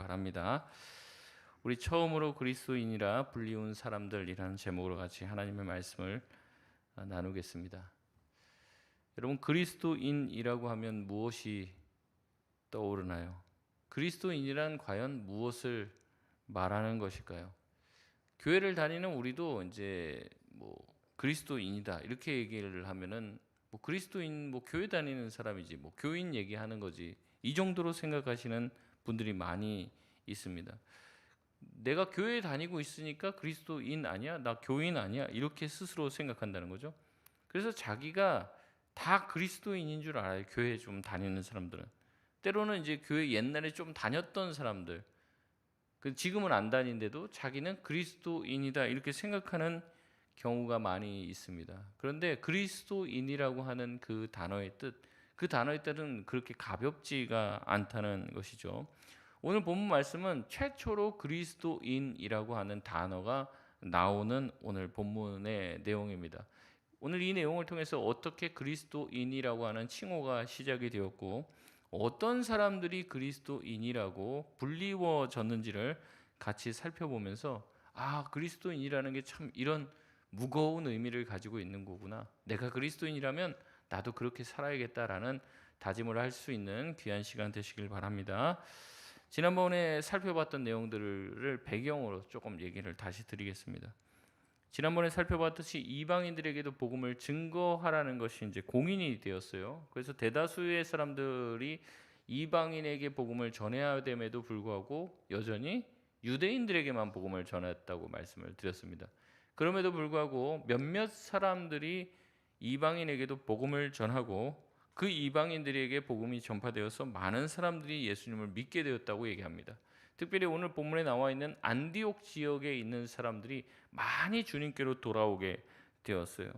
바랍니다. 우리 처음으로 그리스도인이라 불리운 사람들이라는 제목으로 같이 하나님의 말씀을 나누겠습니다. 여러분, 그리스도인이라고 하면 무엇이 떠오르나요? 그리스도인이란 과연 무엇을 말하는 것일까요? 교회를 다니는 우리도 이제 그리스도인이다 이렇게 얘기를 하면은 그리스도인 교회 다니는 사람이지 교인 얘기하는 거지 이 정도로 생각하시는 분들이 많이 있습니다. 내가 교회에 다니고 있으니까 그리스도인 아니야? 나 교인 아니야? 이렇게 스스로 생각한다는 거죠. 그래서 자기가 다 그리스도인인 줄 알아요. 교회 좀 다니는 사람들은. 때로는 이제 교회 옛날에 좀 다녔던 사람들, 지금은 안 다닌데도 자기는 그리스도인이다 이렇게 생각하는 경우가 많이 있습니다. 그런데 그리스도인이라고 하는 그 단어의 뜻은 그렇게 가볍지가 않다는 것이죠. 오늘 본문 말씀은 최초로 그리스도인이라고 하는 단어가 나오는 오늘 본문의 내용입니다. 오늘 이 내용을 통해서 어떻게 그리스도인이라고 하는 칭호가 시작이 되었고 어떤 사람들이 그리스도인이라고 불리워졌는지를 같이 살펴보면서 그리스도인이라는 게 참 이런 무거운 의미를 가지고 있는 거구나. 내가 그리스도인이라면 나도 그렇게 살아야겠다라는 다짐을 할 수 있는 귀한 시간 되시길 바랍니다. 지난번에 살펴봤던 내용들을 배경으로 조금 얘기를 다시 드리겠습니다. 지난번에 살펴봤듯이 이방인들에게도 복음을 증거하라는 것이 이제 공인이 되었어요. 그래서 대다수의 사람들이 이방인에게 복음을 전해야 됨에도 불구하고 여전히 유대인들에게만 복음을 전했다고 말씀을 드렸습니다. 그럼에도 불구하고 몇몇 사람들이 이방인에게도 복음을 전하고 그 이방인들에게 복음이 전파되어서 많은 사람들이 예수님을 믿게 되었다고 얘기합니다. 특별히 오늘 본문에 나와 있는 안디옥 지역에 있는 사람들이 많이 주님께로 돌아오게 되었어요.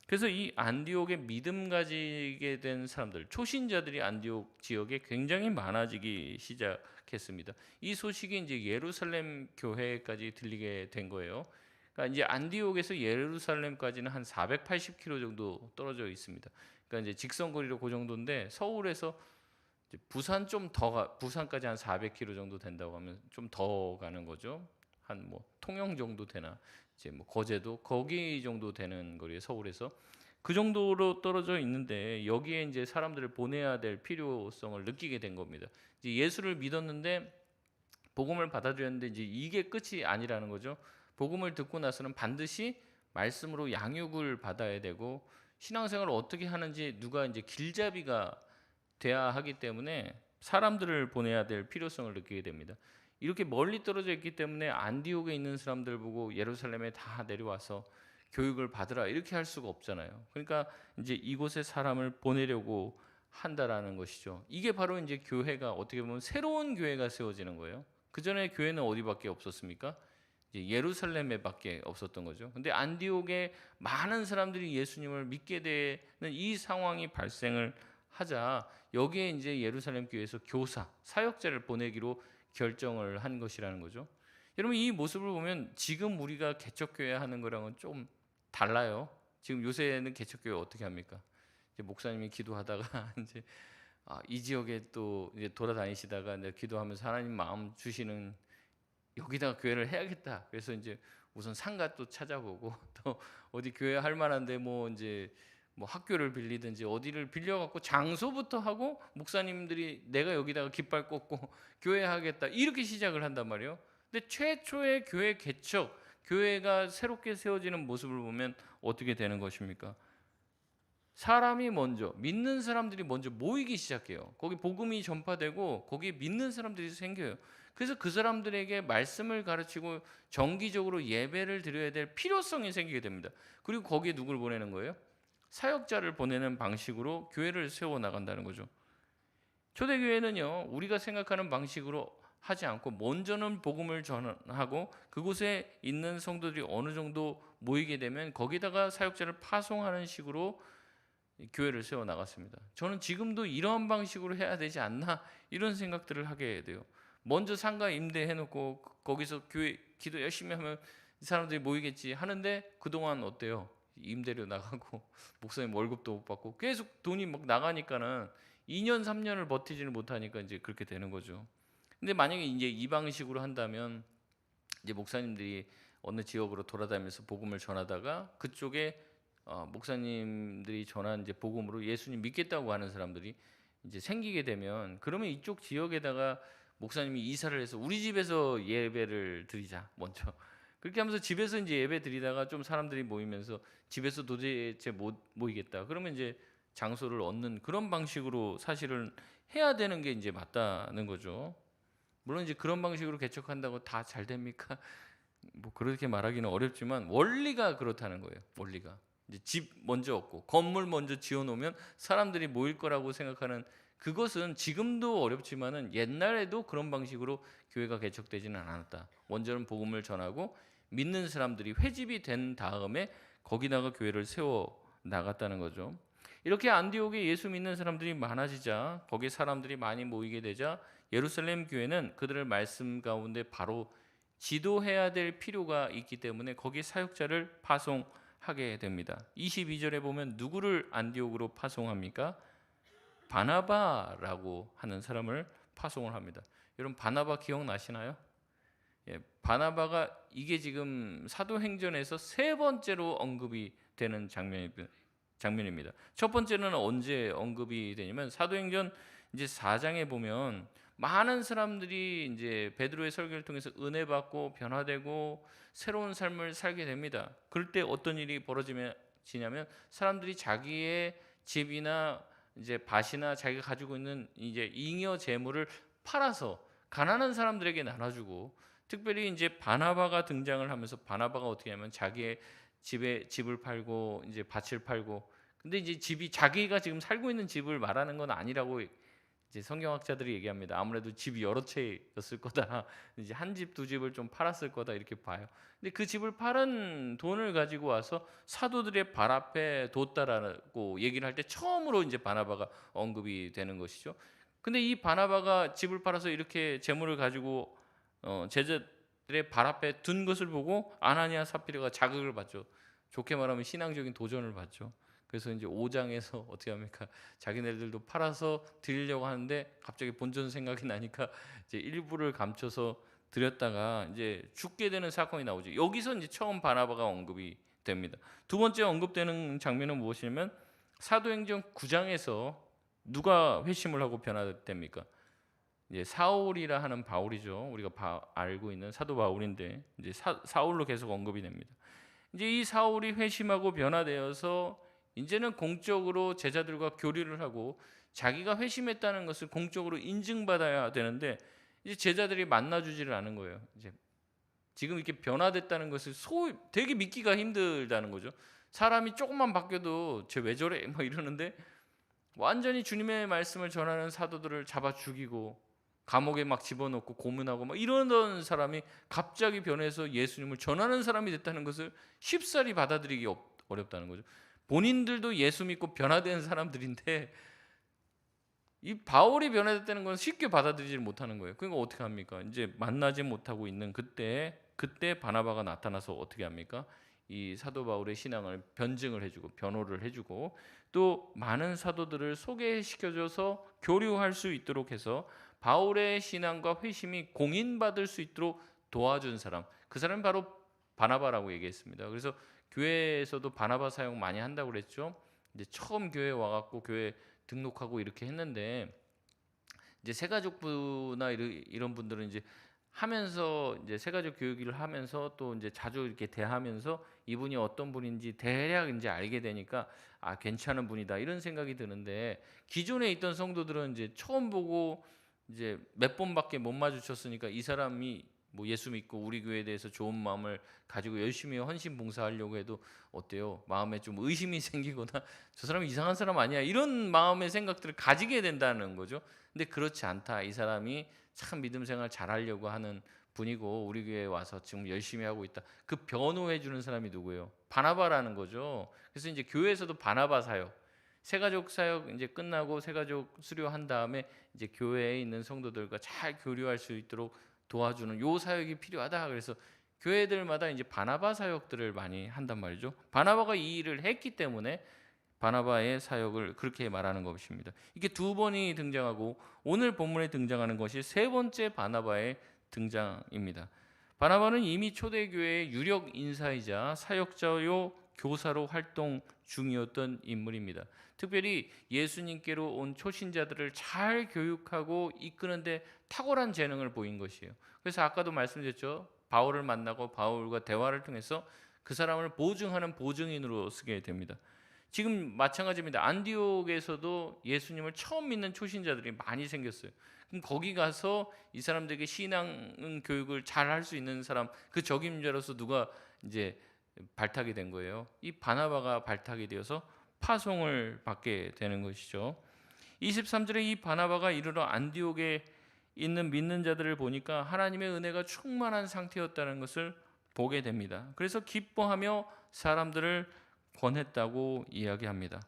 그래서 이 안디옥에 믿음 가지게 된 사람들, 초신자들이 안디옥 지역에 굉장히 많아지기 시작했습니다. 이 소식이 이제 예루살렘 교회까지 들리게 된 거예요. 그러니까 이제 안디옥에서 예루살렘까지는 한 480km 정도 떨어져 있습니다. 그러니까 이제 직선거리로 그 정도인데 서울에서 부산까지 한 400km 정도 된다고 하면 좀 더 가는 거죠. 한 통영 정도 되나 이제 거제도 거기 정도 되는 거리에 서울에서 그 정도로 떨어져 있는데 여기에 이제 사람들을 보내야 될 필요성을 느끼게 된 겁니다. 이제 예수를 믿었는데 복음을 받아들였는데 이제 이게 끝이 아니라는 거죠. 복음을 듣고 나서는 반드시 말씀으로 양육을 받아야 되고 신앙생활을 어떻게 하는지 누가 이제 길잡이가 돼야 하기 때문에 사람들을 보내야 될 필요성을 느끼게 됩니다. 이렇게 멀리 떨어져 있기 때문에 안디옥에 있는 사람들 보고 예루살렘에 다 내려와서 교육을 받으라 이렇게 할 수가 없잖아요. 그러니까 이제 이곳에 사람을 보내려고 한다라는 것이죠. 이게 바로 이제 교회가 어떻게 보면 새로운 교회가 세워지는 거예요. 그 전에 교회는 어디밖에 없었습니까? 이제 예루살렘에밖에 없었던 거죠. 근데 안디옥에 많은 사람들이 예수님을 믿게 되는 이 상황이 발생을 하자 여기에 이제 예루살렘 교회에서 교사, 사역자를 보내기로 결정을 한 것이라는 거죠. 여러분 이 모습을 보면 지금 우리가 개척교회 하는 거랑은 좀 달라요. 지금 요새는 개척교회 어떻게 합니까? 이제 목사님이 기도하다가 이제 이 지역에 또 이제 돌아다니시다가 이제 기도하면서 하나님 마음 주시는 여기다가 교회를 해야겠다. 그래서 이제 우선 상가 또 찾아보고 또 어디 교회 할 만한데 이제 학교를 빌리든지 어디를 빌려갖고 장소부터 하고 목사님들이 내가 여기다가 깃발 꽂고 교회 하겠다 이렇게 시작을 한단 말이에요. 근데 최초의 교회 개척, 교회가 새롭게 세워지는 모습을 보면 어떻게 되는 것입니까? 사람이 먼저 믿는 사람들이 먼저 모이기 시작해요. 거기 복음이 전파되고 거기에 믿는 사람들이 생겨요. 그래서 그 사람들에게 말씀을 가르치고 정기적으로 예배를 드려야 될 필요성이 생기게 됩니다. 그리고 거기에 누구를 보내는 거예요? 사역자를 보내는 방식으로 교회를 세워 나간다는 거죠. 초대교회는요, 우리가 생각하는 방식으로 하지 않고 먼저는 복음을 전하고 그곳에 있는 성도들이 어느 정도 모이게 되면 거기다가 사역자를 파송하는 식으로 교회를 세워 나갔습니다. 저는 지금도 이러한 방식으로 해야 되지 않나 이런 생각들을 하게 돼요. 먼저 상가 임대해 놓고 거기서 교회 기도 열심히 하면 이 사람들이 모이겠지 하는데 그동안 어때요? 임대료 나가고 목사님 월급도 못 받고 계속 돈이 막 나가니까는 2년 3년을 버티지는 못하니까 이제 그렇게 되는 거죠. 근데 만약에 이제 이 방식으로 한다면 이제 목사님들이 어느 지역으로 돌아다니면서 복음을 전하다가 그쪽에 목사님들이 전한 이제 복음으로 예수님 믿겠다고 하는 사람들이 이제 생기게 되면, 그러면 이쪽 지역에다가 목사님이 이사를 해서 우리 집에서 예배를 드리자 먼저, 그렇게 하면서 집에서 이제 예배 드리다가 좀 사람들이 모이면서 집에서 도대체 못 모이겠다 그러면 이제 장소를 얻는 그런 방식으로 사실은 해야 되는 게 이제 맞다는 거죠. 물론 이제 그런 방식으로 개척한다고 다 잘 됩니까? 뭐 그렇게 말하기는 어렵지만 원리가 그렇다는 거예요. 원리가 이제 집 먼저 얻고 건물 먼저 지어 놓으면 사람들이 모일 거라고 생각하는, 그것은 지금도 어렵지만은 옛날에도 그런 방식으로 교회가 개척되지는 않았다. 먼저는 복음을 전하고 믿는 사람들이 회집이 된 다음에 거기다가 교회를 세워 나갔다는 거죠. 이렇게 안디옥에 예수 믿는 사람들이 많아지자, 거기에 사람들이 많이 모이게 되자 예루살렘 교회는 그들을 말씀 가운데 바로 지도해야 될 필요가 있기 때문에 거기에 사역자를 파송하게 됩니다. 22절에 보면 누구를 안디옥으로 파송합니까? 바나바라고 하는 사람을 파송을 합니다. 여러분 바나바 기억나시나요? 예, 바나바가 이게 지금 사도행전에서 세 번째로 언급이 되는 장면입니다. 첫 번째는 언제 언급이 되냐면 사도행전 이제 4장에 보면 많은 사람들이 이제 베드로의 설교를 통해서 은혜 받고 변화되고 새로운 삶을 살게 됩니다. 그럴 때 어떤 일이 벌어지냐면 사람들이 자기의 집이나 이제 밭이나 자기가 가지고 있는 이제 잉여 재물을 팔아서 가난한 사람들에게 나눠주고, 특별히 이제 바나바가 등장을 하면서 바나바가 어떻게 하면 자기의 집을 팔고 이제 밭을 팔고, 근데 이제 집이 자기가 지금 살고 있는 집을 말하는 건 아니라고 이제 성경학자들이 얘기합니다. 아무래도 집이 여러 채였을 거다. 이제 한 집, 두 집을 좀 팔았을 거다 이렇게 봐요. 근데 그 집을 팔은 돈을 가지고 와서 사도들의 발 앞에 뒀다라고 얘기를 할 때 처음으로 이제 바나바가 언급이 되는 것이죠. 근데 이 바나바가 집을 팔아서 이렇게 재물을 가지고 제자들의 발 앞에 둔 것을 보고 아나니아 사피라가 자극을 받죠. 좋게 말하면 신앙적인 도전을 받죠. 그래서 이제 5장에서 어떻게 합니까? 자기네들도 팔아서 드리려고 하는데 갑자기 본전 생각이 나니까 이제 일부를 감춰서 드렸다가 이제 죽게 되는 사건이 나오죠. 여기서 이제 처음 바나바가 언급이 됩니다. 두 번째 언급되는 장면은 무엇이냐면 사도행전 9장에서 누가 회심을 하고 변화됩니까? 이제 사울이라 하는 바울이죠. 우리가 알고 있는 사도 바울인데 이제 사울로 계속 언급이 됩니다. 이제 이 사울이 회심하고 변화되어서 이제는 공적으로 제자들과 교류를 하고 자기가 회심했다는 것을 공적으로 인증받아야 되는데 이제 제자들이 만나주지를 않은 거예요. 이제 지금 이렇게 변화됐다는 것을 되게 믿기가 힘들다는 거죠. 사람이 조금만 바뀌어도 쟤 왜 저래? 막 이러는데 완전히 주님의 말씀을 전하는 사도들을 잡아 죽이고 감옥에 막 집어넣고 고문하고 막 이러던 사람이 갑자기 변해서 예수님을 전하는 사람이 됐다는 것을 쉽사리 받아들이기 어렵다는 거죠. 본인들도 예수 믿고 변화된 사람들인데 이 바울이 변화됐다는 건 쉽게 받아들이지 못하는 거예요. 그러니까 어떻게 합니까? 이제 만나지 못하고 있는 그때 바나바가 나타나서 어떻게 합니까? 이 사도 바울의 신앙을 변증을 해주고 변호를 해주고 또 많은 사도들을 소개시켜줘서 교류할 수 있도록 해서 바울의 신앙과 회심이 공인받을 수 있도록 도와준 사람, 그 사람이 바로 바나바라고 얘기했습니다. 그래서 교회에서도 바나바 사용 많이 한다고 그랬죠. 이제 처음 교회 와갖고 교회 등록하고 이렇게 했는데 이제 새가족부나 이런 분들은 이제 하면서 이제 새가족 교육을 하면서 또 이제 자주 이렇게 대하면서 이분이 어떤 분인지 대략 이제 알게 되니까 아 괜찮은 분이다 이런 생각이 드는데, 기존에 있던 성도들은 이제 처음 보고 이제 몇 번밖에 못 마주쳤으니까 이 사람이 뭐 예수 믿고 우리 교회에 대해서 좋은 마음을 가지고 열심히 헌신 봉사하려고 해도 어때요? 마음에 좀 의심이 생기거나 저 사람 이상한 사람 아니야? 이런 마음의 생각들을 가지게 된다는 거죠. 근데 그렇지 않다. 이 사람이 참 믿음 생활 잘하려고 하는 분이고 우리 교회에 와서 지금 열심히 하고 있다. 그 변호해 주는 사람이 누구예요? 바나바라는 거죠. 그래서 이제 교회에서도 바나바 사역, 새가족 사역 이제 끝나고 새가족 수료한 다음에 이제 교회에 있는 성도들과 잘 교류할 수 있도록 도와주는 요 사역이 필요하다. 그래서 교회들마다 이제 바나바 사역들을 많이 한단 말이죠. 바나바가 이 일을 했기 때문에 바나바의 사역을 그렇게 말하는 것입니다. 이게 두 번이 등장하고 오늘 본문에 등장하는 것이 세 번째 바나바의 등장입니다. 바나바는 이미 초대교회의 유력 인사이자 사역자요 교사로 활동 중이었던 인물입니다. 특별히 예수님께로 온 초신자들을 잘 교육하고 이끄는데 탁월한 재능을 보인 것이에요. 그래서 아까도 말씀드렸죠. 바울을 만나고 바울과 대화를 통해서 그 사람을 보증하는 보증인으로 쓰게 됩니다. 지금 마찬가지입니다. 안디옥에서도 예수님을 처음 믿는 초신자들이 많이 생겼어요. 그럼 거기 가서 이 사람들에게 신앙 교육을 잘 할 수 있는 사람, 그 적임자로서 누가 이제 발탁이 된 거예요. 이 바나바가 발탁이 되어서 파송을 받게 되는 것이죠. 23절에 이 바나바가 이르러 안디옥에 있는 믿는 자들을 보니까 하나님의 은혜가 충만한 상태였다는 것을 보게 됩니다. 그래서 기뻐하며 사람들을 권했다고 이야기합니다.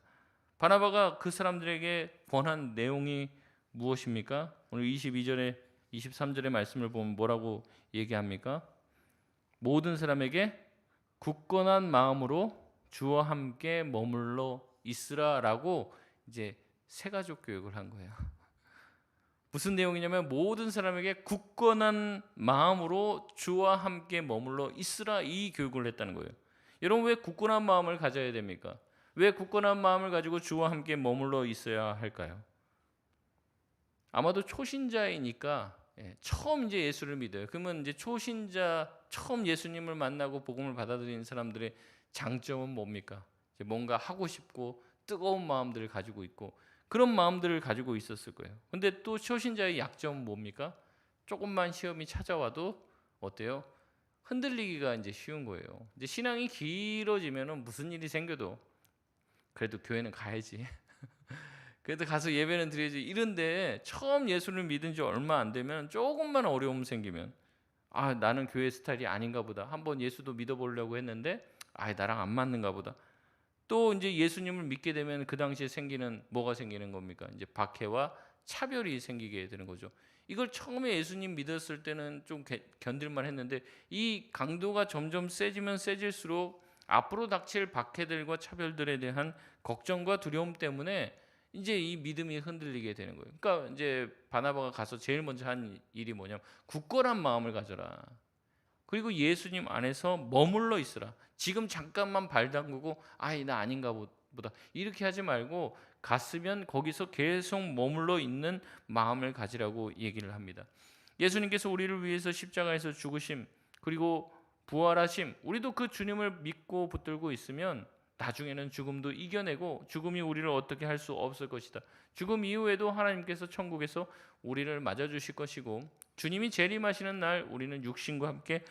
바나바가 그 사람들에게 권한 내용이 무엇입니까? 오늘 22절에 23절의 말씀을 보면 뭐라고 얘기합니까? 모든 사람에게 굳건한 마음으로 주와 함께 머물러 있으라라고 이제 세가족 교육을 한 거예요. 무슨 내용이냐면 모든 사람에게 굳건한 마음으로 주와 함께 머물러 있으라, 이 교육을 했다는 거예요. 여러분, 왜 굳건한 마음을 가져야 됩니까? 왜 굳건한 마음을 가지고 주와 함께 머물러 있어야 할까요? 아마도 초신자이니까, 처음 이제 예수를 믿어요. 그러면 이제 초신자, 처음 예수님을 만나고 복음을 받아들이는 사람들의 장점은 뭡니까? 이제 뭔가 하고 싶고 뜨거운 마음들을 가지고 있고 그런 마음들을 가지고 있었을 거예요. 근데 또 초신자의 약점은 뭡니까? 조금만 시험이 찾아와도 어때요? 흔들리기가 이제 쉬운 거예요. 이제 신앙이 길어지면은 무슨 일이 생겨도 그래도 교회는 가야지. 그래도 가서 예배는 드려야지. 이런데 처음 예수를 믿은 지 얼마 안 되면 조금만 어려움 생기면 나는 교회 스타일이 아닌가 보다. 한번 예수도 믿어보려고 했는데 나랑 안 맞는가 보다. 또 이제 예수님을 믿게 되면 그 당시에 뭐가 생기는 겁니까? 이제 박해와 차별이 생기게 되는 거죠. 이걸 처음에 예수님 믿었을 때는 좀 견딜만 했는데 이 강도가 점점 세지면 세질수록 앞으로 닥칠 박해들과 차별들에 대한 걱정과 두려움 때문에 이제 이 믿음이 흔들리게 되는 거예요. 그러니까 이제 바나바가 가서 제일 먼저 한 일이 뭐냐면 굳건한 마음을 가져라. 그리고 예수님 안에서 머물러 있으라. 지금 잠깐만 발 담그고 나 아닌가 보다 이렇게 하지 말고 갔으면 거기서 계속 머물러 있는 마음을 가지라고 얘기를 합니다. 예수님께서 우리를 위해서 십자가에서 죽으심 그리고 부활하심, 우리도 그 주님을 믿고 붙들고 있으면 나중에는 죽음도 이겨내고 죽음이 우리를 어떻게 할 수 없을 것이다. 죽음 이후에도 하나님께서 천국에서 우리를 맞아주실 것이고 주님이 재림하시는 날 우리는 육신과 함께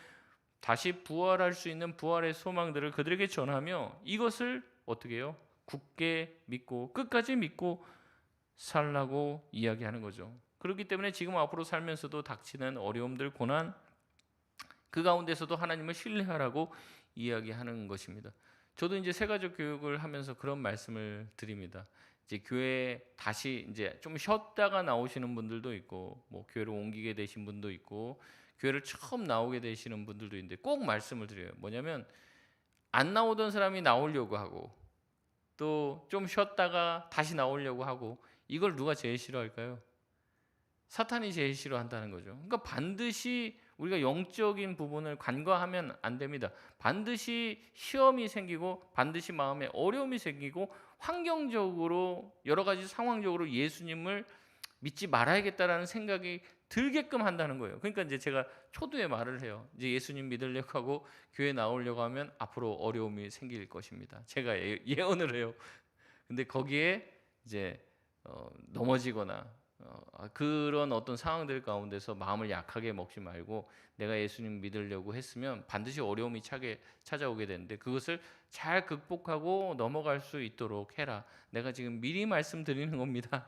다시 부활할 수 있는 부활의 소망들을 그들에게 전하며 이것을 어떻게 해요? 굳게 믿고 끝까지 믿고 살라고 이야기하는 거죠. 그렇기 때문에 지금 앞으로 살면서도 닥치는 어려움들, 고난 그 가운데서도 하나님을 신뢰하라고 이야기하는 것입니다. 저도 이제 세가족 교육을 하면서 그런 말씀을 드립니다. 이제 교회에 다시 이제 좀 쉬었다가 나오시는 분들도 있고, 뭐 교회를 옮기게 되신 분도 있고, 교회를 처음 나오게 되시는 분들도 있는데 꼭 말씀을 드려요. 뭐냐면 안 나오던 사람이 나오려고 하고 또 좀 쉬었다가 다시 나오려고 하고 이걸 누가 제일 싫어할까요? 사탄이 제일 싫어한다는 거죠. 그러니까 반드시 우리가 영적인 부분을 간과하면 안 됩니다. 반드시 시험이 생기고 반드시 마음에 어려움이 생기고 환경적으로 여러 가지 상황적으로 예수님을 믿지 말아야겠다라는 생각이 들게끔 한다는 거예요. 그러니까 이제 제가 초두에 말을 해요. 이제 예수님 믿으려고 하고 교회 나오려고 하면 앞으로 어려움이 생길 것입니다. 제가 예언을 해요. 근데 거기에 이제 넘어지거나 그런 어떤 상황들 가운데서 마음을 약하게 먹지 말고 내가 예수님 믿으려고 했으면 반드시 어려움이 찾아오게 되는데 그것을 잘 극복하고 넘어갈 수 있도록 해라. 내가 지금 미리 말씀드리는 겁니다.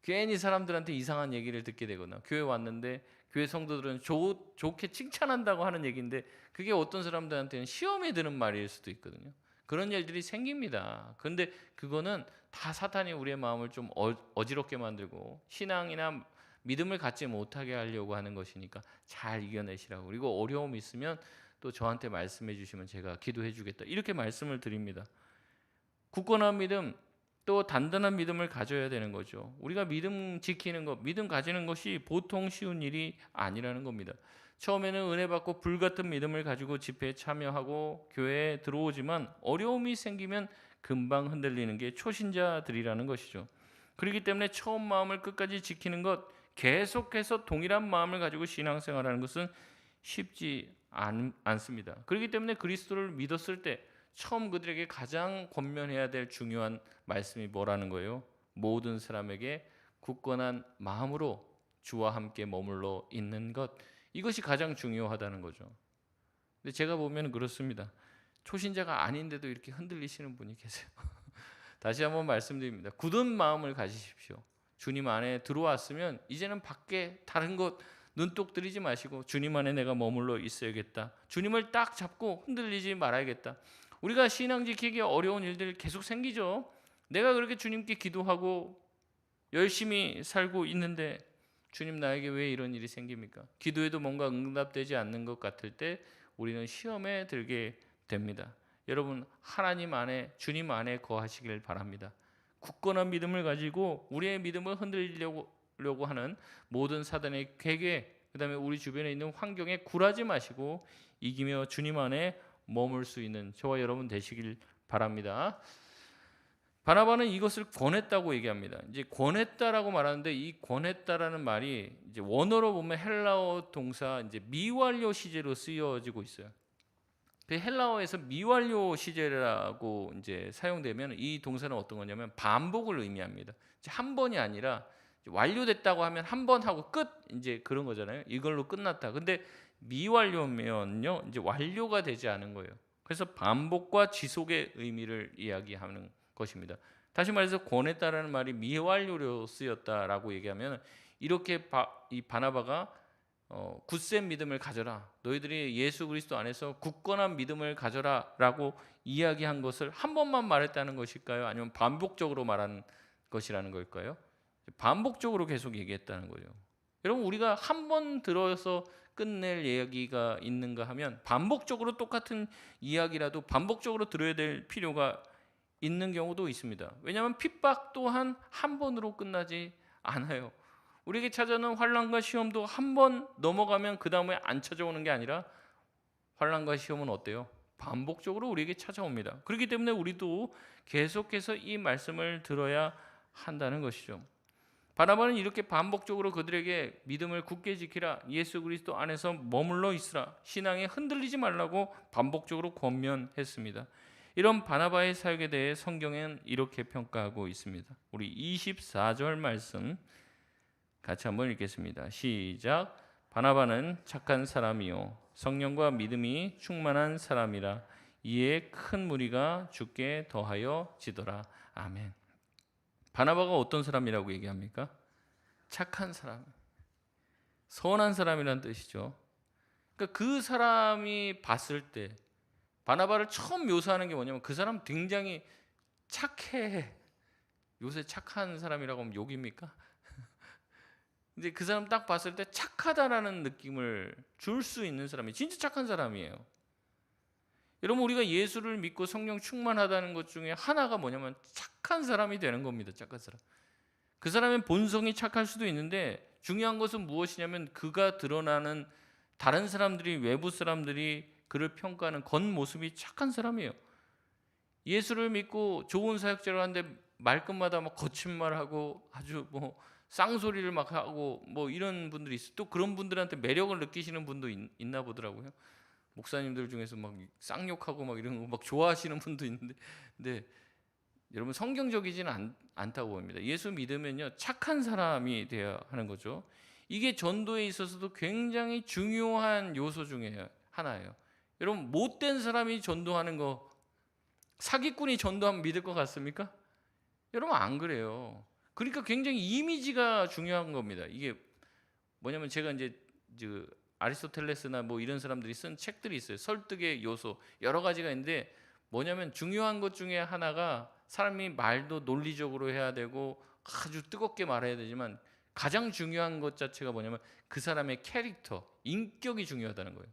괜히 사람들한테 이상한 얘기를 듣게 되거나 교회 왔는데 교회 성도들은 좋게 칭찬한다고 하는 얘기인데 그게 어떤 사람들한테는 시험에 드는 말일 수도 있거든요. 그런 일들이 생깁니다. 그런데 그거는 다 사탄이 우리의 마음을 좀 어지럽게 만들고 신앙이나 믿음을 갖지 못하게 하려고 하는 것이니까 잘 이겨내시라고. 그리고 어려움이 있으면 또 저한테 말씀해 주시면 제가 기도해 주겠다. 이렇게 말씀을 드립니다. 굳건한 믿음, 또 단단한 믿음을 가져야 되는 거죠. 우리가 믿음 지키는 것, 믿음 가지는 것이 보통 쉬운 일이 아니라는 겁니다. 처음에는 은혜 받고 불같은 믿음을 가지고 집회에 참여하고 교회에 들어오지만 어려움이 생기면 금방 흔들리는 게 초신자들이라는 것이죠. 그렇기 때문에 처음 마음을 끝까지 지키는 것, 계속해서 동일한 마음을 가지고 신앙생활하는 것은 쉽지 않습니다. 그렇기 때문에 그리스도를 믿었을 때 처음 그들에게 가장 권면해야 될 중요한 말씀이 뭐라는 거예요? 모든 사람에게 굳건한 마음으로 주와 함께 머물러 있는 것, 이것이 가장 중요하다는 거죠. 근데 제가 보면 그렇습니다. 초신자가 아닌데도 이렇게 흔들리시는 분이 계세요. 다시 한번 말씀드립니다. 굳은 마음을 가지십시오. 주님 안에 들어왔으면 이제는 밖에 다른 것 눈독 들이지 마시고 주님 안에 내가 머물러 있어야겠다. 주님을 딱 잡고 흔들리지 말아야겠다. 우리가 신앙 지키기 어려운 일들 계속 생기죠. 내가 그렇게 주님께 기도하고 열심히 살고 있는데 주님 나에게 왜 이런 일이 생깁니까? 기도해도 뭔가 응답되지 않는 것 같을 때 우리는 시험에 들게 됩니다. 여러분, 하나님 안에, 주님 안에 거하시길 바랍니다. 굳건한 믿음을 가지고 우리의 믿음을 흔들려고 하는 모든 사단의 괴계, 그다음에 우리 주변에 있는 환경에 굴하지 마시고 이기며 주님 안에 머물 수 있는 저와 여러분 되시길 바랍니다. 바나바는 이것을 권했다고 얘기합니다. 이제 권했다라고 말하는데 이 권했다라는 말이 이제 원어로 보면 헬라어 동사 이제 미완료 시제로 쓰여지고 있어요. 그 헬라어에서 미완료 시제라고 이제 사용되면 이 동사는 어떤 거냐면 반복을 의미합니다. 이제 한 번이 아니라 완료됐다고 하면 한 번 하고 끝 이제 그런 거잖아요. 이걸로 끝났다. 근데 미완료면요 이제 완료가 되지 않은 거예요. 그래서 반복과 지속의 의미를 이야기하는 것입니다. 다시 말해서 권했다라는 말이 미완료로 쓰였다라고 얘기하면 이렇게 이 바나바가 굳센 믿음을 가져라. 너희들이 예수 그리스도 안에서 굳건한 믿음을 가져라라고 이야기한 것을 한 번만 말했다는 것일까요? 아니면 반복적으로 말한 것이라는 걸까요? 반복적으로 계속 얘기했다는 거죠. 여러분 우리가 한 번 들어서 끝낼 이야기가 있는가 하면 반복적으로 똑같은 이야기라도 반복적으로 들어야 될 필요가 있는 경우도 있습니다. 왜냐하면 핍박 또한 한 번으로 끝나지 않아요. 우리에게 찾아오는 환난과 시험도 한 번 넘어가면 그 다음에 안 찾아오는 게 아니라 환난과 시험은 어때요? 반복적으로 우리에게 찾아옵니다. 그렇기 때문에 우리도 계속해서 이 말씀을 들어야 한다는 것이죠. 바나바는 이렇게 반복적으로 그들에게 믿음을 굳게 지키라, 예수 그리스도 안에서 머물러 있으라, 신앙에 흔들리지 말라고 반복적으로 권면했습니다. 이런 바나바의 사역에 대해 성경은 이렇게 평가하고 있습니다. 우리 24절 말씀 같이 한번 읽겠습니다. 시작. 바나바는 착한 사람이요 성령과 믿음이 충만한 사람이라 이에 큰 무리가 주께 더하여 지더라. 아멘. 바나바가 어떤 사람이라고 얘기합니까? 착한 사람, 선한 사람이라는 뜻이죠. 그러니까 그 사람이 봤을 때 바나바를 처음 묘사하는 게 뭐냐면 그 사람 굉장히 착해. 요새 착한 사람이라고 하면 욕입니까? 근데 그 사람 딱 봤을 때 착하다라는 느낌을 줄 수 있는 사람이 진짜 착한 사람이에요. 여러분 우리가 예수를 믿고 성령 충만하다는 것 중에 하나가 뭐냐면 착한 사람이 되는 겁니다. 착한 사람. 그 사람의 본성이 착할 수도 있는데 중요한 것은 무엇이냐면 그가 드러나는 다른 사람들이 외부 사람들이 그를 평가하는 겉모습이 착한 사람이에요. 예수를 믿고 좋은 사역자를 하는데 말끝마다 막 거친 말하고 아주 뭐 쌍소리를 막 하고 뭐 이런 분들이 있어요. 또 그런 분들한테 매력을 느끼시는 분도 있나 보더라고요. 목사님들 중에서 막 쌍욕하고 막 이런 거 막 좋아하시는 분도 있는데, 근데 여러분 성경적이지는 않다고 봅니다. 예수 믿으면요 착한 사람이 되어야 하는 거죠. 이게 전도에 있어서도 굉장히 중요한 요소 중에 하나예요. 여러분 못된 사람이 전도하는 거, 사기꾼이 전도하면 믿을 것 같습니까? 여러분 안 그래요. 그러니까 굉장히 이미지가 중요한 겁니다. 이게 뭐냐면 제가 이제 아리스토텔레스나 뭐 이런 사람들이 쓴 책들이 있어요. 설득의 요소 여러 가지가 있는데 뭐냐면 중요한 것 중에 하나가 사람이 말도 논리적으로 해야 되고 아주 뜨겁게 말해야 되지만 가장 중요한 것 자체가 뭐냐면 그 사람의 캐릭터, 인격이 중요하다는 거예요.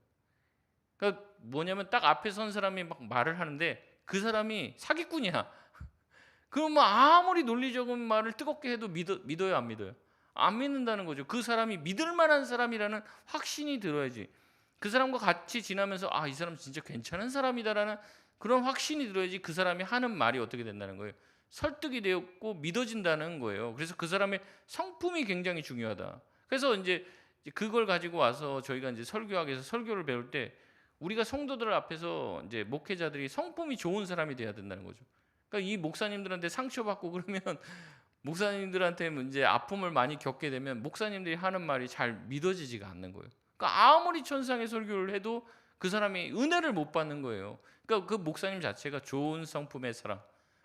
그러니까 뭐냐면 딱 앞에 선 사람이 막 말을 하는데 그 사람이 사기꾼이야. 그러면 아무리 논리적인 말을 뜨겁게 해도 믿어요, 안 믿어요? 안 믿는다는 거죠. 그 사람이 믿을 만한 사람이라는 확신이 들어야지. 그 사람과 같이 지나면서 아, 이 사람 진짜 괜찮은 사람이다라는 그런 확신이 들어야지 그 사람이 하는 말이 어떻게 된다는 거예요. 설득이 되었고 믿어진다는 거예요. 그래서 그 사람의 성품이 굉장히 중요하다. 그래서 이제 그걸 가지고 와서 저희가 이제 설교학에서 설교를 배울 때 우리가 성도들 앞에서 이제 목회자들이 성품이 좋은 사람이 돼야 된다는 거죠. 그러니까 이 목사님들한테 상처받고 그러면 목사님들한테 이제 아픔을 많이 겪게 되면 목사님들이 하는 말이 잘 믿어지지가 않는 거예요. 그러니까 아무리 천상의 설교를 해도 그 사람이 은혜를 못 받는 거예요. 그러니까 그 목사님 자체가 좋은 성품의 사람,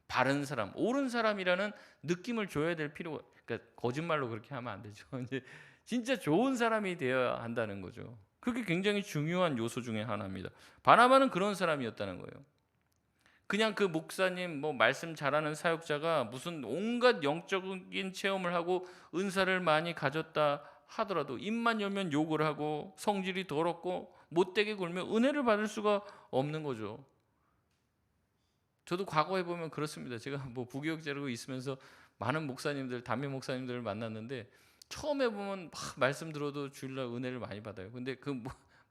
바른 사람, 옳은 사람이라는 느낌을 줘야 될 필요가, 그러니까 거짓말로 그렇게 하면 안 되죠. 이제 진짜 좋은 사람이 되어야 한다는 거죠. 그게 굉장히 중요한 요소 중에 하나입니다. 바나바는 그런 사람이었다는 거예요. 그냥 그 목사님 뭐 말씀 잘하는 사역자가 무슨 온갖 영적인 체험을 하고 은사를 많이 가졌다 하더라도 입만 열면 욕을 하고 성질이 더럽고 못되게 굴면 은혜를 받을 수가 없는 거죠. 저도 과거에 보면 그렇습니다. 제가 뭐 부교육자로 있으면서 많은 목사님들, 담임 목사님들을 만났는데 처음에 보면 막 말씀 들어도 주일날 은혜를 많이 받아요. 근데 그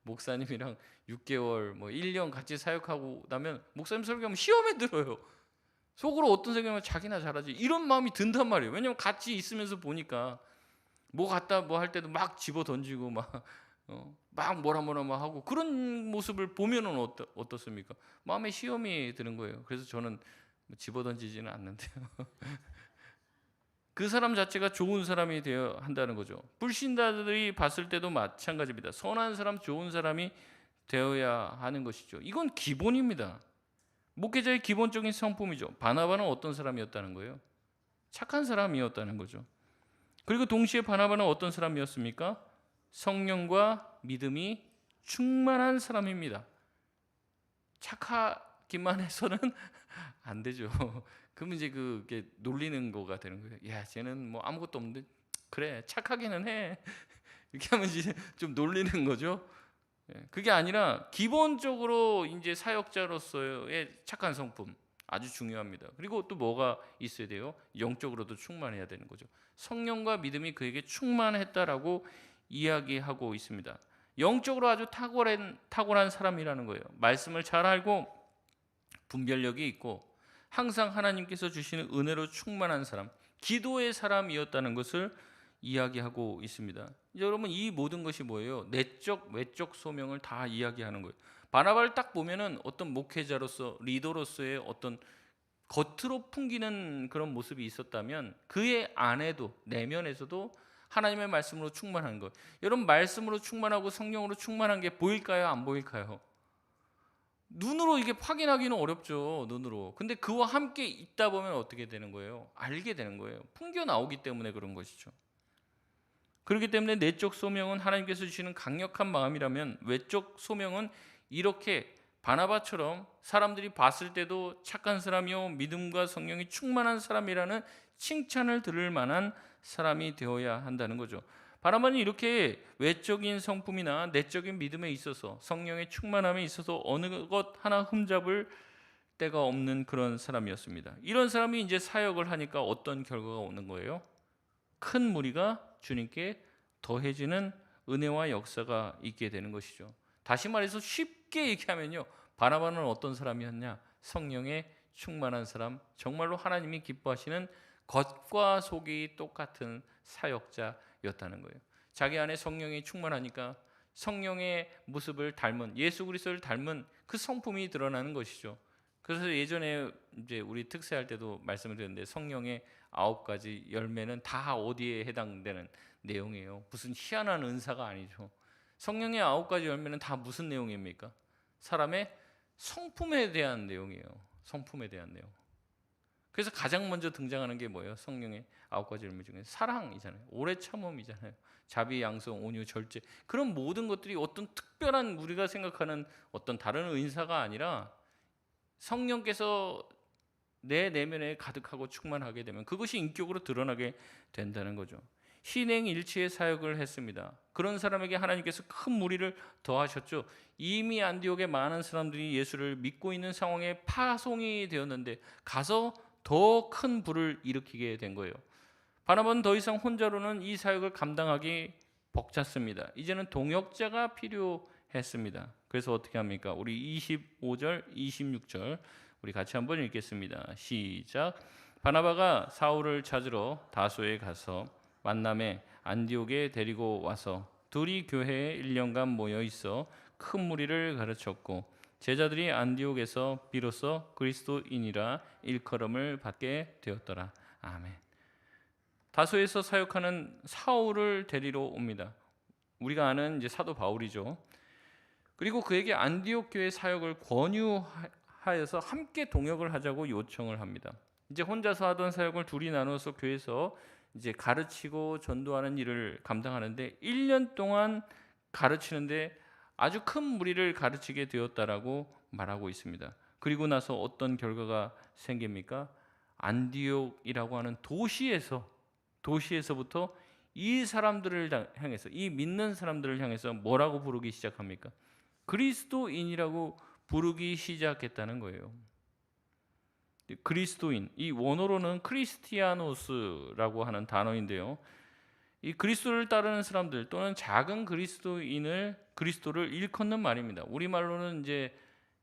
목사님이랑 6개월, 뭐 1년 같이 사역하고 나면 목사님 설교하면 시험에 들어요. 속으로 어떤 생각이면 자기나 잘하지 이런 마음이 든단 말이에요. 왜냐면 같이 있으면서 보니까 뭐 갖다 뭐 할 때도 막 집어 던지고 막 뭐라 막 하고 그런 모습을 보면은 어떻습니까? 마음에 시험이 드는 거예요. 그래서 저는 집어 던지지는 않는데요. 그 사람 자체가 좋은 사람이 되어야 한다는 거죠. 불신자들이 봤을 때도 마찬가지입니다. 선한 사람, 좋은 사람이 되어야 하는 것이죠. 이건 기본입니다. 목회자의 기본적인 성품이죠. 바나바는 어떤 사람이었다는 거예요? 착한 사람이었다는 거죠. 그리고 동시에 바나바는 어떤 사람이었습니까? 성령과 믿음이 충만한 사람입니다. 착하기만 해서는 안 되죠. 그러면 이제 그게 놀리는 거가 되는 거예요. 야, 쟤는 뭐 아무것도 없는데 그래 착하기는 해. 이렇게 하면 이제 좀 놀리는 거죠. 그게 아니라 기본적으로 이제 사역자로서의 착한 성품 아주 중요합니다. 그리고 또 뭐가 있어야 돼요? 영적으로도 충만해야 되는 거죠. 성령과 믿음이 그에게 충만했다라고 이야기하고 있습니다. 영적으로 아주 탁월한 사람이라는 거예요. 말씀을 잘 알고 분별력이 있고 항상 하나님께서 주시는 은혜로 충만한 사람, 기도의 사람이었다는 것을 이야기하고 있습니다. 여러분 이 모든 것이 뭐예요? 내적, 외적 소명을 다 이야기하는 거예요. 바나바를 딱 보면은 어떤 목회자로서 리더로서의 어떤 겉으로 풍기는 그런 모습이 있었다면 그의 안에도 내면에서도 하나님의 말씀으로 충만한 것. 여러분 말씀으로 충만하고 성령으로 충만한 게 보일까요? 안 보일까요? 눈으로 이게 확인하기는 어렵죠. 눈으로. 근데 그와 함께 있다 보면 어떻게 되는 거예요? 알게 되는 거예요. 풍겨 나오기 때문에 그런 것이죠. 그렇기 때문에 내적 소명은 하나님께서 주시는 강력한 마음이라면 외적 소명은 이렇게 바나바처럼 사람들이 봤을 때도 착한 사람이요 믿음과 성령이 충만한 사람이라는 칭찬을 들을 만한 사람이 되어야 한다는 거죠. 바나바는 이렇게 외적인 성품이나 내적인 믿음에 있어서 성령의 충만함에 있어서 어느 것 하나 흠잡을 데가 없는 그런 사람이었습니다. 이런 사람이 이제 사역을 하니까 어떤 결과가 오는 거예요? 큰 무리가 주님께 더해지는 은혜와 역사가 있게 되는 것이죠. 다시 말해서 쉽게 얘기하면요, 바나바는 어떤 사람이었냐? 성령의 충만한 사람, 정말로 하나님이 기뻐하시는 겉과 속이 똑같은 사역자였다는 거예요. 자기 안에 성령이 충만하니까 성령의 모습을 닮은, 예수 그리스도를 닮은 그 성품이 드러나는 것이죠. 그래서 예전에 이제 우리 특세할 때도 말씀을 드렸는데 성령의 9가지 열매는 다 어디에 해당되는 내용이에요. 무슨 희한한 은사가 아니죠. 성령의 9가지 열매는 다 무슨 내용입니까? 사람의 성품에 대한 내용이에요. 성품에 대한 내용. 그래서 가장 먼저 등장하는 게 뭐예요? 성령의 9가지 열매 중에 사랑이잖아요. 오래 참음이잖아요. 자비, 양성, 온유, 절제. 그런 모든 것들이 어떤 특별한 우리가 생각하는 어떤 다른 은사가 아니라 성령께서 내 내면에 가득하고 충만하게 되면 그것이 인격으로 드러나게 된다는 거죠. 신행일치의 사역을 했습니다. 그런 사람에게 하나님께서 큰 무리를 더하셨죠. 이미 안디옥에 많은 사람들이 예수를 믿고 있는 상황에 파송이 되었는데 가서 더 큰 불을 일으키게 된 거예요. 바나바는 더 이상 혼자로는 이 사역을 감당하기 벅찼습니다. 이제는 동역자가 필요했습니다. 그래서 어떻게 합니까? 우리 25절, 26절 우리 같이 한번 읽겠습니다. 시작. 바나바가 사울을 찾으러 다소에 가서 만남에 안디옥에 데리고 와서 둘이 교회에 1년간 모여 있어 큰 무리를 가르쳤고 제자들이 안디옥에서 비로소 그리스도인이라 일컬음을 받게 되었더라. 아멘. 다소에서 사역하는 사울을 데리러 옵니다. 우리가 아는 이제 사도 바울이죠. 그리고 그에게 안디옥 교회 사역을 권유하여서 함께 동역을 하자고 요청을 합니다. 이제 혼자서 하던 사역을 둘이 나눠서 교회에서 이제 가르치고 전도하는 일을 감당하는데 1년 동안 가르치는데 아주 큰 무리를 가르치게 되었다라고 말하고 있습니다. 그리고 나서 어떤 결과가 생깁니까? 안디옥이라고 하는 도시에서부터 이 사람들을 향해서, 이 믿는 사람들을 향해서 뭐라고 부르기 시작합니까? 그리스도인이라고 부르기 시작했다는 거예요. 그리스도인, 이 원어로는 크리스티아노스라고 하는 단어인데요. 이 그리스도를 따르는 사람들 또는 작은 그리스도를 일컫는 말입니다. 우리말로는 이제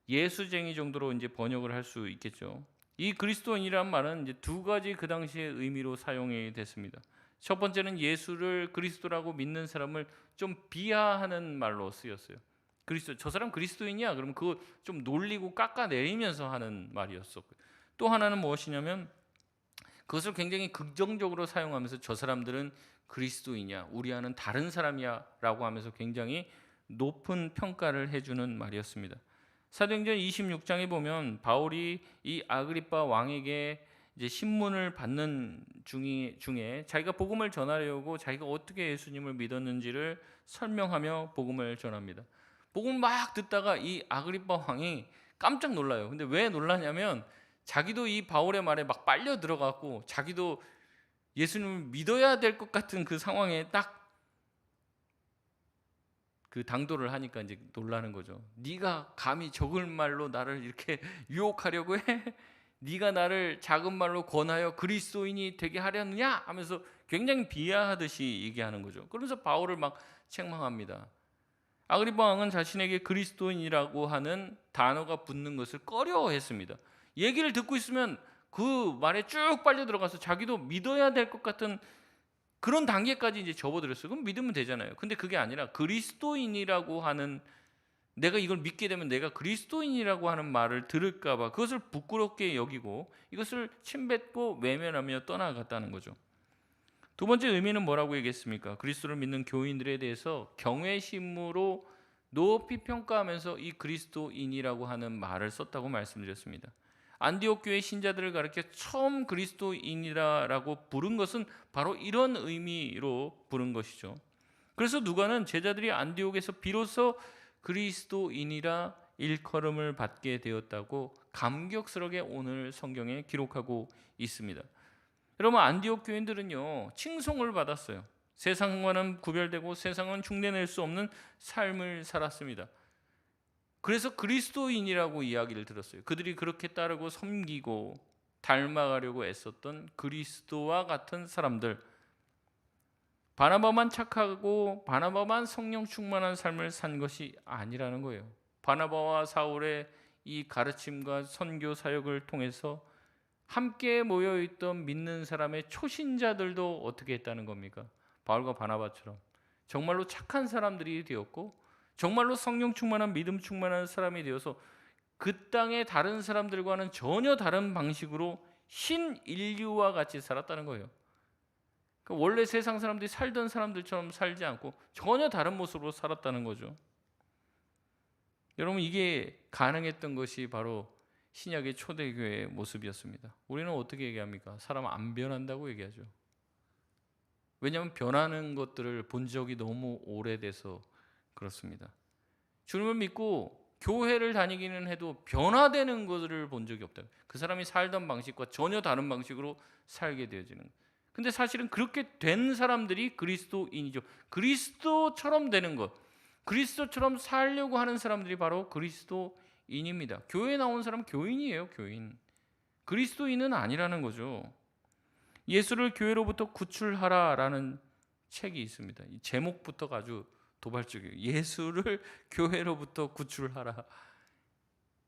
예수쟁이 정도로 이제 번역을 할 수 있겠죠. 이 그리스도인이란 말은 이제 두 가지 그 당시의 의미로 사용이 됐습니다. 첫 번째는 예수를 그리스도라고 믿는 사람을 좀 비하하는 말로 쓰였어요. 저 사람 그리스도인이야? 그러면 그거 좀 놀리고 깎아내리면서 하는 말이었었고요. 또 하나는 무엇이냐면 그것을 굉장히 긍정적으로 사용하면서 저 사람들은 그리스도이냐, 우리와는 다른 사람이야 라고 하면서 굉장히 높은 평가를 해주는 말이었습니다. 사도행전 26장에 보면 바울이 이 아그리빠 왕에게 이제 신문을 받는 중에 자기가 복음을 전하려고 자기가 어떻게 예수님을 믿었는지를 설명하며 복음을 전합니다. 복음을 막 듣다가 이 아그리빠 왕이 깜짝 놀라요. 근데 왜 놀라냐면 자기도 이 바울의 말에 막 빨려 들어갔고 자기도 예수님을 믿어야 될 것 같은 그 상황에 딱 그 당도를 하니까 이제 놀라는 거죠. 네가 감히 적은 말로 나를 이렇게 유혹하려고 해? 네가 나를 작은 말로 권하여 그리스도인이 되게 하려느냐? 하면서 굉장히 비하하듯이 얘기하는 거죠. 그러면서 바울을 막 책망합니다. 아그리파 왕은 자신에게 그리스도인이라고 하는 단어가 붙는 것을 꺼려했습니다. 얘기를 듣고 있으면 그 말에 쭉 빨려 들어가서 자기도 믿어야 될 것 같은 그런 단계까지 이제 접어들었어요. 그럼 믿으면 되잖아요. 근데 그게 아니라 그리스도인이라고 하는, 내가 이걸 믿게 되면 내가 그리스도인이라고 하는 말을 들을까 봐 그것을 부끄럽게 여기고 이것을 침뱉고 외면하며 떠나갔다는 거죠. 두 번째 의미는 뭐라고 얘기했습니까? 그리스도를 믿는 교인들에 대해서 경외심으로 높이 평가하면서 이 그리스도인이라고 하는 말을 썼다고 말씀드렸습니다. 안디옥 교회 신자들을 가르쳐 처음 그리스도인이라고 부른 것은 바로 이런 의미로 부른 것이죠. 그래서 누가는 제자들이 안디옥에서 비로소 그리스도인이라 일컬음을 받게 되었다고 감격스럽게 오늘 성경에 기록하고 있습니다. 여러분, 안디옥 교인들은요 칭송을 받았어요. 세상과는 구별되고 세상은 흉내낼 수 없는 삶을 살았습니다. 그래서 그리스도인이라고 이야기를 들었어요. 그들이 그렇게 따르고 섬기고 닮아가려고 애썼던 그리스도와 같은 사람들, 바나바만 착하고 바나바만 성령 충만한 삶을 산 것이 아니라는 거예요. 바나바와 사울의 이 가르침과 선교 사역을 통해서 함께 모여있던 믿는 사람의 초신자들도 어떻게 했다는 겁니까? 바울과 바나바처럼 정말로 착한 사람들이 되었고 정말로 성령 충만한 믿음 충만한 사람이 되어서 그 땅의 다른 사람들과는 전혀 다른 방식으로 신인류와 같이 살았다는 거예요. 그러니까 원래 세상 사람들이 살던 사람들처럼 살지 않고 전혀 다른 모습으로 살았다는 거죠. 여러분, 이게 가능했던 것이 바로 신약의 초대교회의 모습이었습니다. 우리는 어떻게 얘기합니까? 사람 안 변한다고 얘기하죠. 왜냐하면 변하는 것들을 본 적이 너무 오래돼서 그렇습니다. 주님을 믿고 교회를 다니기는 해도 변화되는 것을 본 적이 없다. 그 사람이 살던 방식과 전혀 다른 방식으로 살게 되어지는 것. 근데 사실은 그렇게 된 사람들이 그리스도인이죠. 그리스도처럼 되는 것, 그리스도처럼 살려고 하는 사람들이 바로 그리스도인입니다. 교회에 나온 사람은 교인이에요. 교인. 그리스도인은 아니라는 거죠. 예수를 교회로부터 구출하라라는 책이 있습니다. 이 제목부터가 아주 도발적이에요. 예수를 교회로부터 구출하라.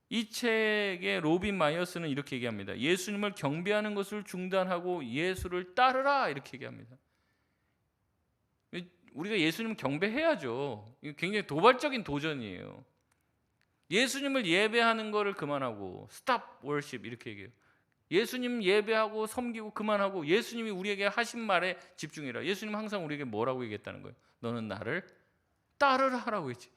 이 책의 로빈 마이어스는 이렇게 얘기합니다. 예수님을 경배하는 것을 중단하고 예수를 따르라 이렇게 얘기합니다. 우리가 예수님을 경배해야죠. 이거 굉장히 도발적인 도전이에요. 예수님을 예배하는 것을 그만하고 stop worship 이렇게 얘기해요. 예수님 예배하고 섬기고 그만하고 예수님이 우리에게 하신 말에 집중해라. 예수님 항상 우리에게 뭐라고 얘기했다는 거예요? 너는 나를 따르라 하라고 했지.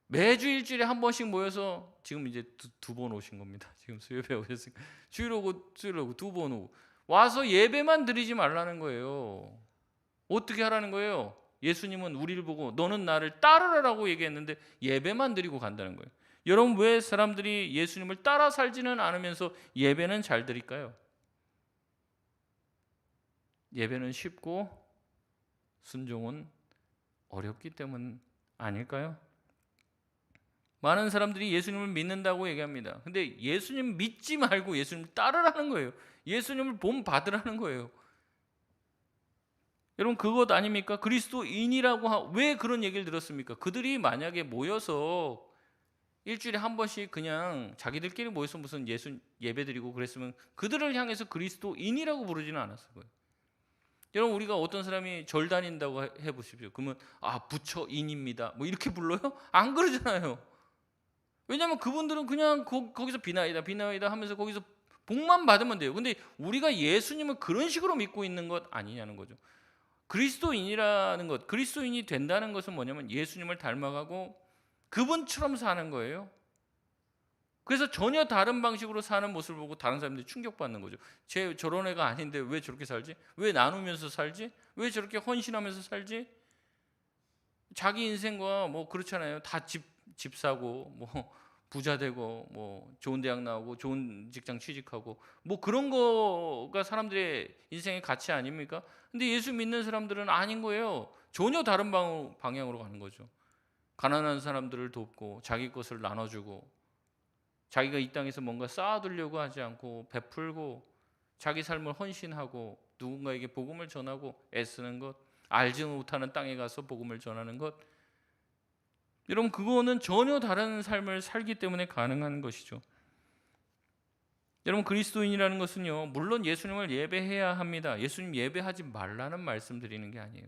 매주 일주일에 한 번씩 모여서 지금 이제 두 번 오신 겁니다. 지금 수요일에 오셨으니까 주일 오고 두 번 오고 와서 예배만 드리지 말라는 거예요. 어떻게 하라는 거예요? 예수님은 우리를 보고 너는 나를 따르라라고 얘기했는데 예배만 드리고 간다는 거예요. 여러분 왜 사람들이 예수님을 따라 살지는 않으면서 예배는 잘 드릴까요? 예배는 쉽고 순종은 어렵기 때문 아닐까요? 많은 사람들이 예수님을 믿는다고 얘기합니다. 근데 예수님 믿지 말고 예수님을 따르라는 거예요. 예수님을 본 받으라는 거예요. 여러분 그것 아닙니까? 그리스도인이라고 왜 그런 얘기를 들었습니까? 그들이 만약에 모여서 일주일에 한 번씩 그냥 자기들끼리 모여서 무슨 예배 드리고 그랬으면 그들을 향해서 그리스도인이라고 부르지는 않았을 거예요. 여러분 우리가 어떤 사람이 절 다닌다고 해보십시오. 그러면 부처인입니다. 뭐 이렇게 불러요? 안 그러잖아요. 왜냐하면 그분들은 그냥 거기서 비나이다 하면서 거기서 복만 받으면 돼요. 근데 우리가 예수님을 그런 식으로 믿고 있는 것 아니냐는 거죠. 그리스도인이라는 것, 그리스도인이 된다는 것은 뭐냐면 예수님을 닮아가고 그분처럼 사는 거예요. 그래서 전혀 다른 방식으로 사는 모습을 보고 다른 사람들이 충격받는 거죠. 저런 애가 아닌데 왜 저렇게 살지? 왜 나누면서 살지? 왜 저렇게 헌신하면서 살지? 자기 인생과 뭐 그렇잖아요. 다 집 사고 뭐 부자 되고 뭐 좋은 대학 나오고 좋은 직장 취직하고 뭐 그런 거가 사람들의 인생의 가치 아닙니까? 근데 예수 믿는 사람들은 아닌 거예요. 전혀 다른 방향으로 가는 거죠. 가난한 사람들을 돕고 자기 것을 나눠주고 자기가 이 땅에서 뭔가 쌓아두려고 하지 않고 베풀고 자기 삶을 헌신하고 누군가에게 복음을 전하고 애쓰는 것, 알지 못하는 땅에 가서 복음을 전하는 것, 여러분 그거는 전혀 다른 삶을 살기 때문에 가능한 것이죠. 여러분 그리스도인이라는 것은요, 물론 예수님을 예배해야 합니다. 예수님 예배하지 말라는 말씀 드리는 게 아니에요.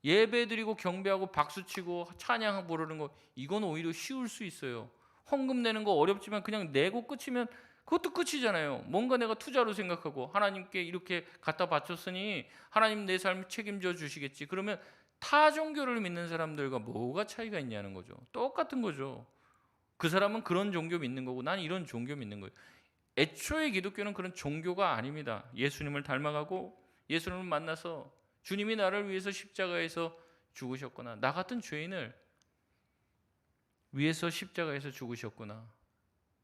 예배드리고 경배하고 박수치고 찬양 부르는 거 이건 오히려 쉬울 수 있어요. 헌금 내는 거 어렵지만 그냥 내고 끝이면 그것도 끝이잖아요. 뭔가 내가 투자로 생각하고 하나님께 이렇게 갖다 바쳤으니 하나님 내 삶 책임져 주시겠지. 그러면 타 종교를 믿는 사람들과 뭐가 차이가 있냐는 거죠. 똑같은 거죠. 그 사람은 그런 종교 믿는 거고 난 이런 종교 믿는 거예요. 애초에 기독교는 그런 종교가 아닙니다. 예수님을 닮아가고 예수님을 만나서 주님이 나를 위해서 십자가에서 죽으셨구나. 나 같은 죄인을 위해서 십자가에서 죽으셨구나.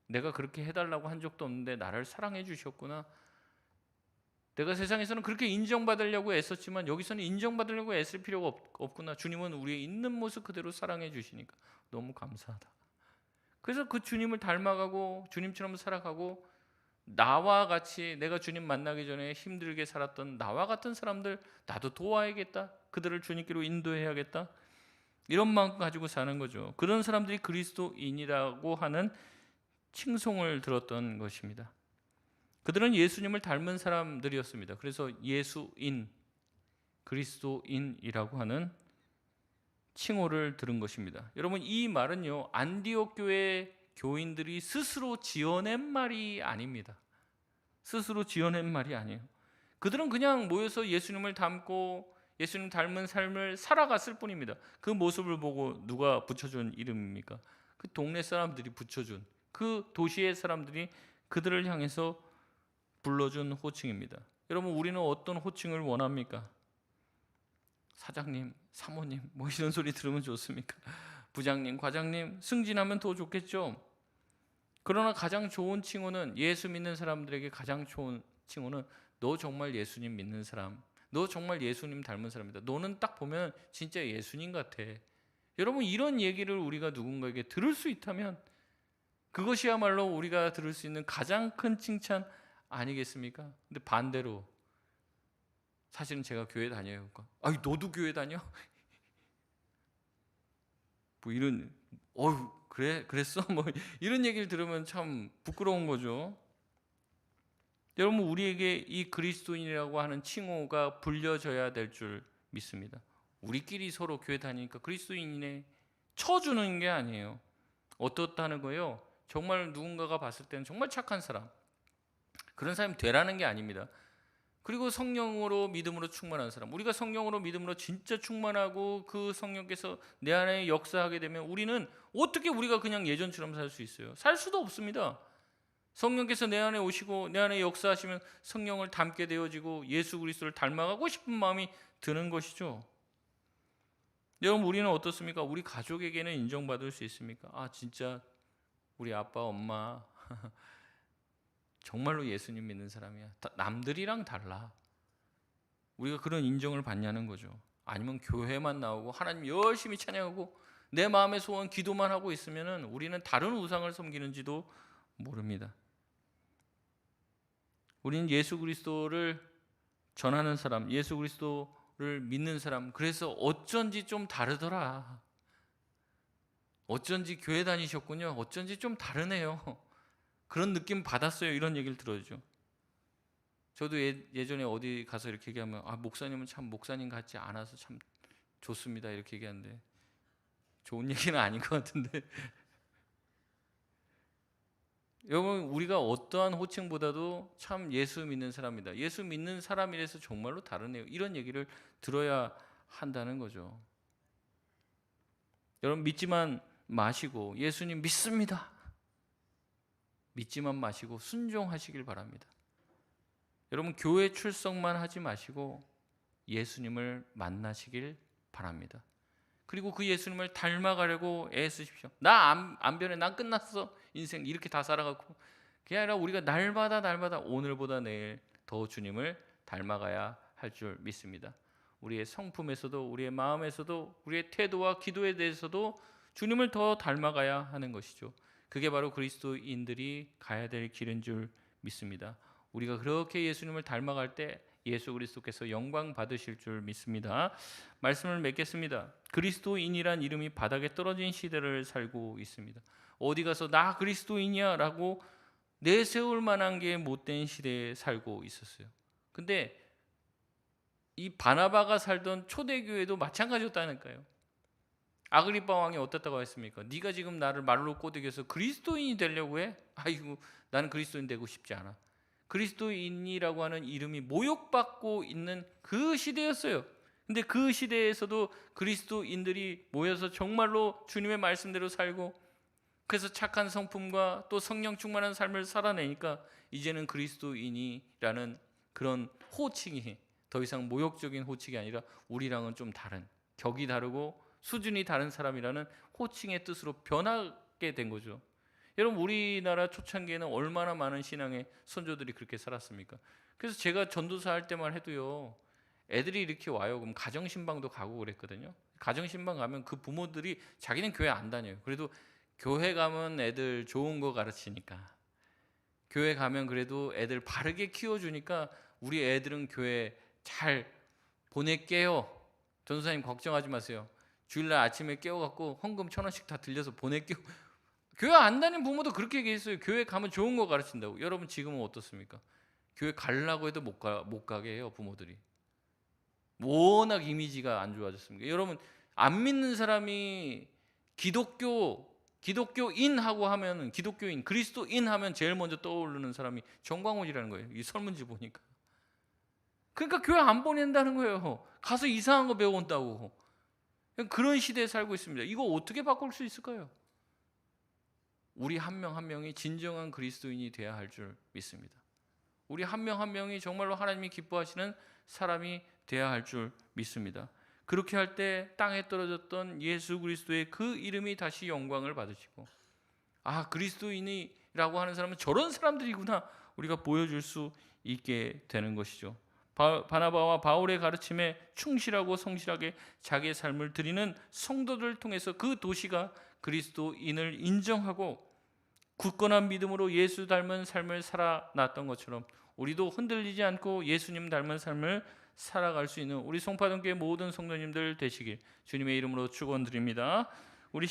내가 그렇게 해달라고 한 적도 없는데 나를 사랑해 주셨구나. 내가 세상에서는 그렇게 인정받으려고 애썼지만 여기서는 인정받으려고 애쓸 필요가 없구나. 주님은 우리의 있는 모습 그대로 사랑해 주시니까 너무 감사하다. 그래서 그 주님을 닮아가고 주님처럼 살아가고 나와 같이 내가 주님 만나기 전에 힘들게 살았던 나와 같은 사람들 나도 도와야겠다. 그들을 주님께로 인도해야겠다. 이런 마음 가지고 사는 거죠. 그런 사람들이 그리스도인이라고 하는 칭송을 들었던 것입니다. 그들은 예수님을 닮은 사람들이었습니다. 그래서 예수인, 그리스도인이라고 하는 칭호를 들은 것입니다. 여러분 이 말은요 안디옥 교회 교인들이 스스로 지어낸 말이 아닙니다. 스스로 지어낸 말이 아니에요. 그들은 그냥 모여서 예수님을 닮고 예수님 닮은 삶을 살아갔을 뿐입니다. 그 모습을 보고 누가 붙여준 이름입니까? 그 동네 사람들이 붙여준, 그 도시의 사람들이 그들을 향해서 불러준 호칭입니다. 여러분 우리는 어떤 호칭을 원합니까? 사장님, 사모님 뭐 이런 소리 들으면 좋습니까? 부장님, 과장님 승진하면 더 좋겠죠. 그러나 가장 좋은 칭호는 예수 믿는 사람들에게 가장 좋은 칭호는 너 정말 예수님 믿는 사람, 너 정말 예수님 닮은 사람이다. 너는 딱 보면 진짜 예수님 같아. 여러분 이런 얘기를 우리가 누군가에게 들을 수 있다면 그것이야말로 우리가 들을 수 있는 가장 큰 칭찬 아니겠습니까? 근데 반대로 사실은 제가 교회 다녀요. 아니 너도 교회 다녀? 뭐 이런 그래 그랬어? 뭐 이런 얘기를 들으면 참 부끄러운 거죠. 여러분 우리에게 이 그리스도인이라고 하는 칭호가 불려져야 될 줄 믿습니다. 우리끼리 서로 교회 다니니까 그리스도인이네 쳐주는 게 아니에요. 어떻다는 거요? 정말 누군가가 봤을 때는 정말 착한 사람, 그런 사람이 되라는 게 아닙니다. 그리고 성령으로 믿음으로 충만한 사람, 우리가 성령으로 믿음으로 진짜 충만하고 그 성령께서 내 안에 역사하게 되면 우리는 어떻게 우리가 그냥 예전처럼 살 수 있어요? 살 수도 없습니다. 성령께서 내 안에 오시고 내 안에 역사하시면 성령을 닮게 되어지고 예수 그리스도를 닮아가고 싶은 마음이 드는 것이죠. 여러분 우리는 어떻습니까? 우리 가족에게는 인정받을 수 있습니까? 아 진짜 우리 아빠 엄마 정말로 예수님 믿는 사람이야. 남들이랑 달라. 우리가 그런 인정을 받냐는 거죠. 아니면 교회만 나오고 하나님 열심히 찬양하고 내 마음의 소원 기도만 하고 있으면 우리는 다른 우상을 섬기는지도 모릅니다. 우리는 예수 그리스도를 전하는 사람, 예수 그리스도를 믿는 사람, 그래서 어쩐지 좀 다르더라. 어쩐지 교회 다니셨군요. 어쩐지 좀 다르네요. 그런 느낌 받았어요. 이런 얘기를 들어주죠. 저도 예전에 어디 가서 이렇게 얘기하면 목사님은 참 목사님 같지 않아서 참 좋습니다. 이렇게 얘기하는데 좋은 얘기는 아닌 것 같은데 여러분 우리가 어떠한 호칭보다도 참 예수 믿는 사람이다. 예수 믿는 사람이라서 정말로 다르네요. 이런 얘기를 들어야 한다는 거죠. 여러분 믿지만 마시고 예수님 믿습니다. 믿지만 마시고 순종하시길 바랍니다. 여러분 교회 출석만 하지 마시고 예수님을 만나시길 바랍니다. 그리고 그 예수님을 닮아가려고 애쓰십시오. 나 안 변해. 난 끝났어. 인생 이렇게 다 살아가고. 그게 아니라 우리가 날마다 오늘보다 내일 더 주님을 닮아가야 할 줄 믿습니다. 우리의 성품에서도 우리의 마음에서도 우리의 태도와 기도에 대해서도 주님을 더 닮아가야 하는 것이죠. 그게 바로 그리스도인들이 가야 될 길인 줄 믿습니다. 우리가 그렇게 예수님을 닮아갈 때 예수 그리스도께서 영광 받으실 줄 믿습니다. 말씀을 맺겠습니다. 그리스도인이란 이름이 바닥에 떨어진 시대를 살고 있습니다. 어디 가서 나 그리스도인이야 라고 내세울 만한 게 못된 시대에 살고 있었어요. 근데 이 바나바가 살던 초대교회도 마찬가지였다니까요. 아그리빠 왕이 어떻다고 했습니까? 네가 지금 나를 말로 꼬드겨서 그리스도인이 되려고 해? 아이고 나는 그리스도인 되고 싶지 않아. 그리스도인이라고 하는 이름이 모욕받고 있는 그 시대였어요. 근데 그 시대에서도 그리스도인들이 모여서 정말로 주님의 말씀대로 살고 그래서 착한 성품과 또 성령 충만한 삶을 살아내니까 이제는 그리스도인이라는 그런 호칭이 더 이상 모욕적인 호칭이 아니라 우리랑은 좀 다른, 격이 다르고 수준이 다른 사람이라는 호칭의 뜻으로 변하게 된 거죠. 여러분 우리나라 초창기에는 얼마나 많은 신앙의 선조들이 그렇게 살았습니까? 그래서 제가 전도사 할 때만 해도요, 애들이 이렇게 와요. 그럼 가정신방도 가고 그랬거든요. 가정신방 가면 그 부모들이 자기는 교회 안 다녀요. 그래도 교회 가면 애들 좋은 거 가르치니까, 교회 가면 그래도 애들 바르게 키워주니까 우리 애들은 교회 잘 보낼게요. 전도사님 걱정하지 마세요. 주일날 아침에 깨워갖고 헌금 1,000원씩 다 들려서 보낼게요. 교회 안 다니는 부모도 그렇게 얘기했어요. 교회 가면 좋은 거 가르친다고. 여러분 지금은 어떻습니까? 교회 가려고 해도 못 가게 해요. 부모들이. 워낙 이미지가 안 좋아졌습니다. 여러분 안 믿는 사람이 기독교인하고 하면, 기독교인, 그리스도인 하면 제일 먼저 떠오르는 사람이 정광훈이라는 거예요. 이 설문지 보니까. 그러니까 교회 안 보낸다는 거예요. 가서 이상한 거 배워온다고. 그런 시대에 살고 있습니다. 이거 어떻게 바꿀 수 있을까요? 우리 한 명 한 명이 진정한 그리스도인이 되어야 할 줄 믿습니다. 우리 한 명 한 명이 정말로 하나님이 기뻐하시는 사람이 되어야 할 줄 믿습니다. 그렇게 할 때 땅에 떨어졌던 예수 그리스도의 그 이름이 다시 영광을 받으시고, 그리스도인이라고 하는 사람은 저런 사람들이구나 우리가 보여줄 수 있게 되는 것이죠. 바나바와 바울의 가르침에 충실하고 성실하게 자기의 삶을 드리는 성도들을 통해서 그 도시가 그리스도인을 인정하고 굳건한 믿음으로 예수 닮은 삶을 살아났던 것처럼 우리도 흔들리지 않고 예수님 닮은 삶을 살아갈 수 있는 우리 송파동교회 모든 성도님들 되시길 주님의 이름으로 축원드립니다. 우리 시간